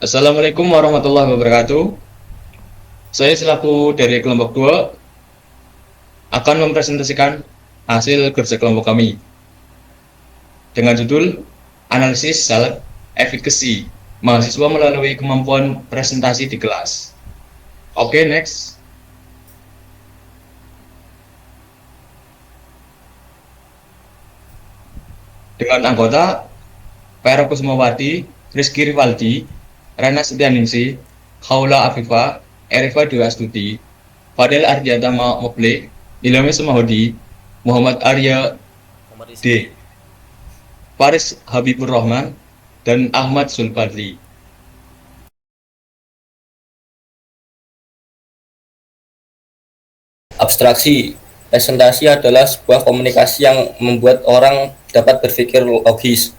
Assalamualaikum warahmatullahi wabarakatuh. Saya selaku dari kelompok 2 akan mempresentasikan hasil kerja kelompok kami dengan judul Analisis Self Efficacy Mahasiswa melalui kemampuan presentasi di kelas. Oke, next. Dengan anggota Vera Kusumawati, Rizky Rivaldi, Rana Setianingsi, Haula Afifa, Erifa Dewa Astuti, Fadel Ardiatama Moble, Ilham Sumahodi, Muhammad Arya D, Faris Habibur Rahman, dan Ahmad Zulfadli. Abstraksi. Presentasi adalah sebuah komunikasi yang membuat orang dapat berpikir logis,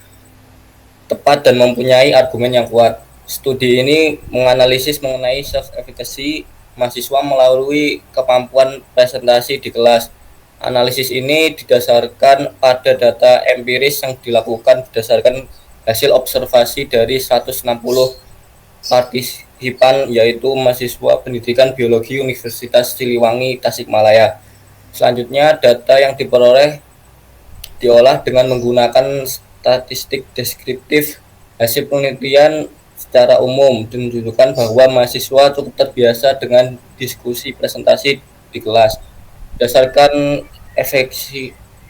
tepat, dan mempunyai argumen yang kuat. Studi ini menganalisis mengenai self-efficacy mahasiswa melalui kemampuan presentasi di kelas. Analisis ini didasarkan pada data empiris yang dilakukan berdasarkan hasil observasi dari 160 partisipan, yaitu mahasiswa pendidikan biologi Universitas Siliwangi, Tasikmalaya. Selanjutnya, data yang diperoleh diolah dengan menggunakan statistik deskriptif. Hasil penelitian secara umum menunjukkan bahwa mahasiswa cukup terbiasa dengan diskusi presentasi di kelas. Berdasarkan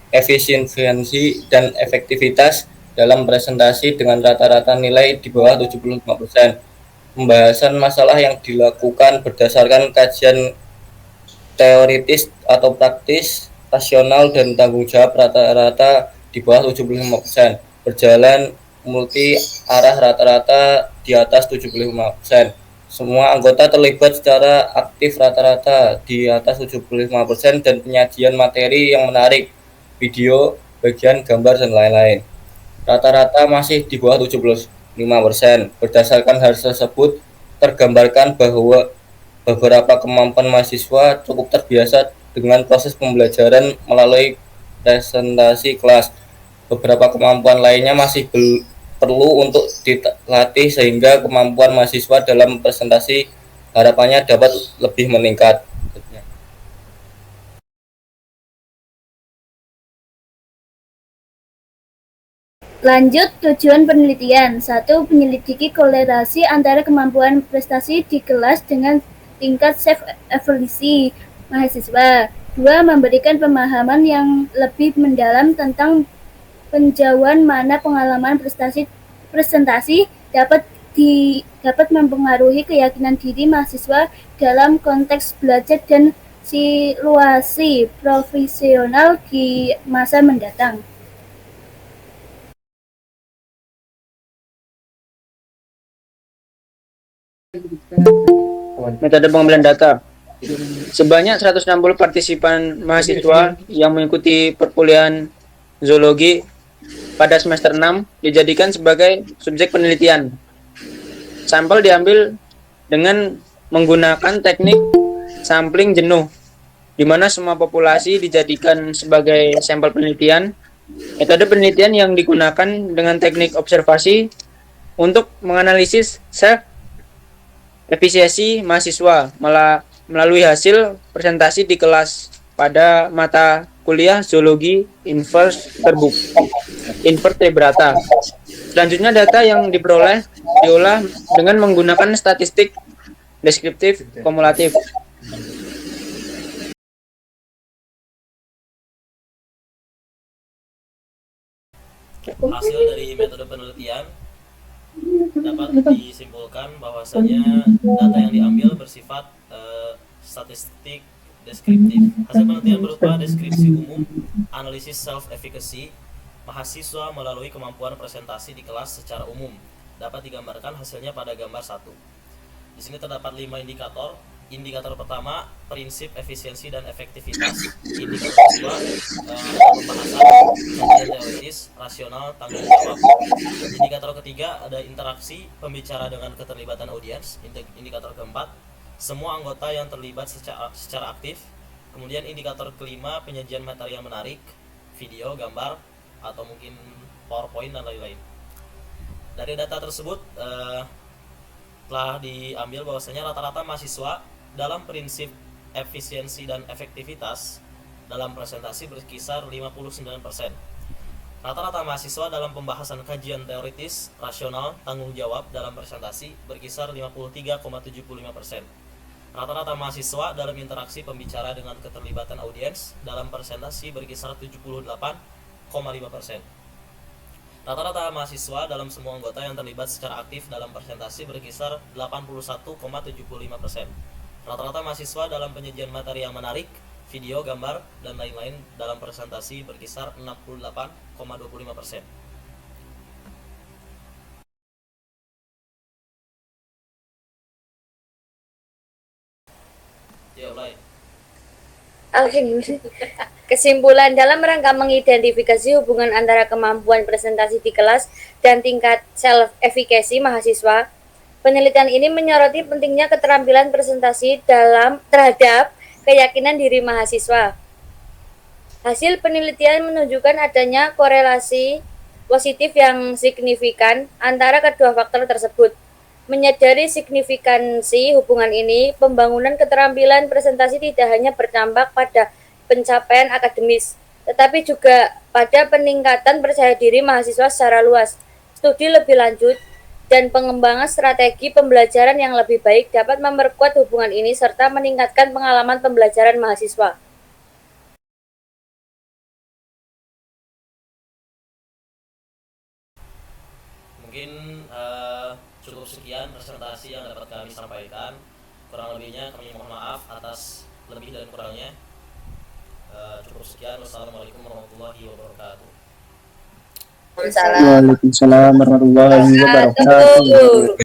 efisiensi dan efektivitas dalam presentasi dengan rata-rata nilai di bawah 75%. Pembahasan masalah yang dilakukan berdasarkan kajian teoritis atau praktis, rasional, dan tanggung jawab rata-rata di bawah 75%. Berjalan multi arah rata-rata di atas 75%. Semua anggota terlibat secara aktif rata-rata di atas 75% dan penyajian materi yang menarik, video, bagian gambar, dan lain-lain. Rata-rata masih di bawah 75%. Berdasarkan hal tersebut, tergambarkan bahwa beberapa kemampuan mahasiswa cukup terbiasa dengan proses pembelajaran melalui presentasi kelas. Beberapa kemampuan lainnya masih perlu untuk dilatih sehingga kemampuan mahasiswa dalam presentasi harapannya dapat lebih meningkat. Lanjut, tujuan penelitian. 1. Menyelidiki korelasi antara kemampuan prestasi di kelas dengan tingkat self-efficacy mahasiswa. 2. Memberikan pemahaman yang lebih mendalam tentang penjauhan mana pengalaman presentasi dapat mempengaruhi keyakinan diri mahasiswa dalam konteks belajar dan situasi profesional di masa mendatang. Metode pengambilan data. Sebanyak 160 partisipan mahasiswa yang mengikuti perkuliahan zoologi pada semester 6 dijadikan sebagai subjek penelitian. Sampel diambil dengan menggunakan teknik sampling jenuh, di mana semua populasi dijadikan sebagai sampel penelitian. Metode penelitian yang digunakan dengan teknik observasi untuk menganalisis efisiensi mahasiswa melalui hasil presentasi di kelas pada mata kuliah zoologi invertebrata. Selanjutnya, data yang diperoleh diolah dengan menggunakan statistik deskriptif kumulatif. Hasil dari metode penelitian dapat disimpulkan bahwasanya data yang diambil bersifat statistik deskriptif. Hasil penelitian berupa deskripsi umum, analisis self-efficacy mahasiswa melalui kemampuan presentasi di kelas secara umum. Dapat digambarkan hasilnya pada gambar 1. Di sini terdapat 5 indikator. Indikator pertama, prinsip efisiensi dan efektivitas. Indikator kedua, pembahasan kajian teoritis, rasional, tanggung jawab. Indikator ketiga, ada interaksi, pembicara dengan keterlibatan audiens. Indikator keempat, semua anggota yang terlibat secara aktif. Kemudian indikator kelima, penyajian materi yang menarik, video, gambar, atau mungkin PowerPoint dan lain-lain. Dari data tersebut, telah diambil bahwasanya rata-rata mahasiswa dalam prinsip efisiensi dan efektivitas dalam presentasi berkisar 59%. Rata-rata mahasiswa dalam pembahasan kajian teoritis, rasional, tanggung jawab dalam presentasi berkisar 53,75%. Rata-rata mahasiswa dalam interaksi pembicara dengan keterlibatan audiens dalam presentasi berkisar 78,5%. Rata-rata mahasiswa dalam semua anggota yang terlibat secara aktif dalam presentasi berkisar 81,75%. Rata-rata mahasiswa dalam penyajian materi yang menarik, video, gambar, dan lain-lain dalam presentasi berkisar 68,25%. Ya, mulai. Oke, kesimpulan dalam rangka mengidentifikasi hubungan antara kemampuan presentasi di kelas dan tingkat self-efficacy mahasiswa, penelitian ini menyoroti pentingnya keterampilan presentasi terhadap keyakinan diri mahasiswa. Hasil penelitian menunjukkan adanya korelasi positif yang signifikan antara kedua faktor tersebut. Menyadari signifikansi hubungan ini, pembangunan keterampilan presentasi tidak hanya berdampak pada pencapaian akademis, tetapi juga pada peningkatan percaya diri mahasiswa secara luas. Studi lebih lanjut dan pengembangan strategi pembelajaran yang lebih baik dapat memperkuat hubungan ini serta meningkatkan pengalaman pembelajaran mahasiswa. Mungkin cukup sekian presentasi yang dapat kami sampaikan. Kurang lebihnya kami mohon maaf atas lebih dan kurangnya. Cukup sekian. Wassalamualaikum warahmatullahi wabarakatuh. Waalaikumsalam. Waalaikumsalam warahmatullahi wabarakatuh.